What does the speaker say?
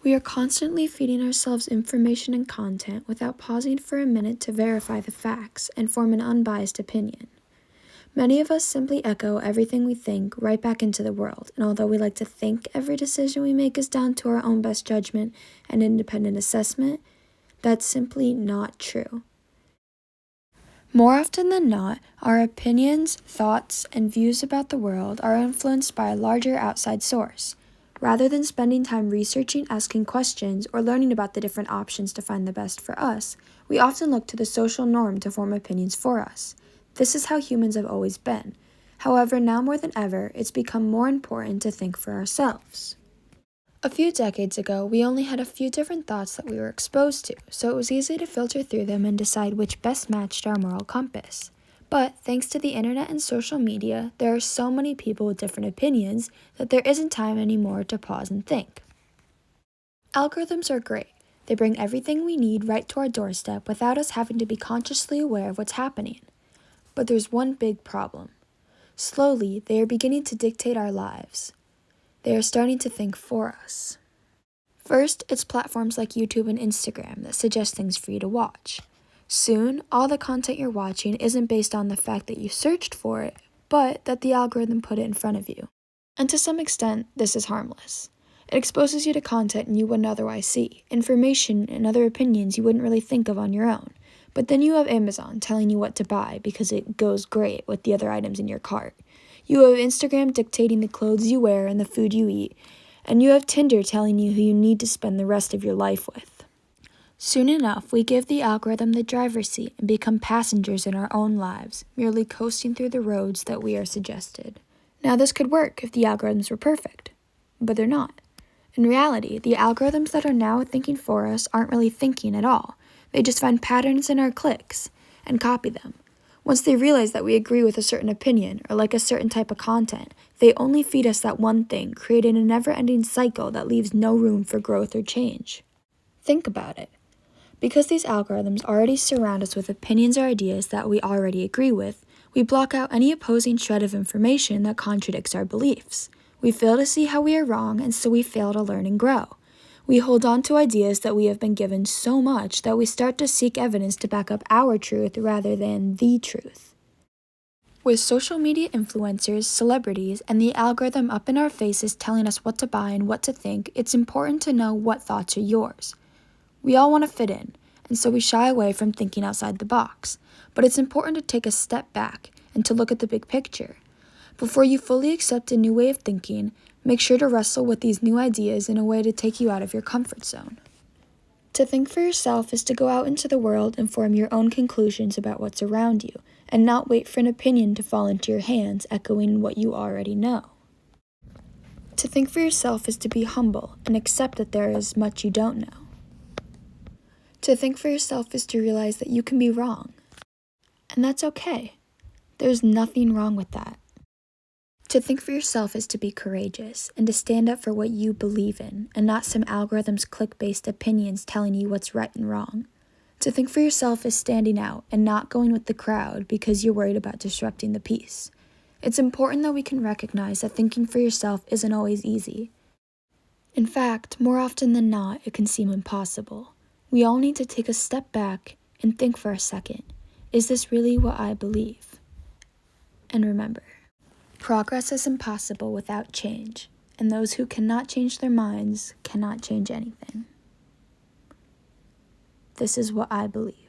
We are constantly feeding ourselves information and content without pausing for a minute to verify the facts and form an unbiased opinion. Many of us simply echo everything we think right back into the world, and although we like to think every decision we make is down to our own best judgment and independent assessment, that's simply not true. More often than not, our opinions, thoughts, and views about the world are influenced by a larger outside source. Rather than spending time researching, asking questions, or learning about the different options to find the best for us, we often look to the social norm to form opinions for us. This is how humans have always been. However, now more than ever, it's become more important to think for ourselves. A few decades ago, we only had a few different thoughts that we were exposed to, so it was easy to filter through them and decide which best matched our moral compass. But thanks to the internet and social media, there are so many people with different opinions that there isn't time anymore to pause and think. Algorithms are great. They bring everything we need right to our doorstep without us having to be consciously aware of what's happening. But there's one big problem. Slowly, they are beginning to dictate our lives. They are starting to think for us. First, it's platforms like YouTube and Instagram that suggest things for you to watch. Soon, all the content you're watching isn't based on the fact that you searched for it, but that the algorithm put it in front of you. And to some extent, this is harmless. It exposes you to content you wouldn't otherwise see, information and other opinions you wouldn't really think of on your own. But then you have Amazon telling you what to buy because it goes great with the other items in your cart. You have Instagram dictating the clothes you wear and the food you eat. And you have Tinder telling you who you need to spend the rest of your life with. Soon enough, we give the algorithm the driver's seat and become passengers in our own lives, merely coasting through the roads that we are suggested. Now, this could work if the algorithms were perfect, but they're not. In reality, the algorithms that are now thinking for us aren't really thinking at all. They just find patterns in our clicks and copy them. Once they realize that we agree with a certain opinion or like a certain type of content, they only feed us that one thing, creating a never-ending cycle that leaves no room for growth or change. Think about it. Because these algorithms already surround us with opinions or ideas that we already agree with, we block out any opposing shred of information that contradicts our beliefs. We fail to see how we are wrong, and so we fail to learn and grow. We hold on to ideas that we have been given so much that we start to seek evidence to back up our truth rather than the truth. With social media influencers, celebrities, and the algorithm up in our faces telling us what to buy and what to think, it's important to know what thoughts are yours. We all want to fit in, and so we shy away from thinking outside the box. But it's important to take a step back and to look at the big picture. Before you fully accept a new way of thinking, make sure to wrestle with these new ideas in a way to take you out of your comfort zone. To think for yourself is to go out into the world and form your own conclusions about what's around you, and not wait for an opinion to fall into your hands echoing what you already know. To think for yourself is to be humble and accept that there is much you don't know. To think for yourself is to realize that you can be wrong. And that's okay. There's nothing wrong with that. To think for yourself is to be courageous and to stand up for what you believe in and not some algorithm's click-based opinions telling you what's right and wrong. To think for yourself is standing out and not going with the crowd because you're worried about disrupting the peace. It's important that we can recognize that thinking for yourself isn't always easy. In fact, more often than not, it can seem impossible. We all need to take a step back and think for a second. Is this really what I believe? And remember, progress is impossible without change, and those who cannot change their minds cannot change anything. This is what I believe.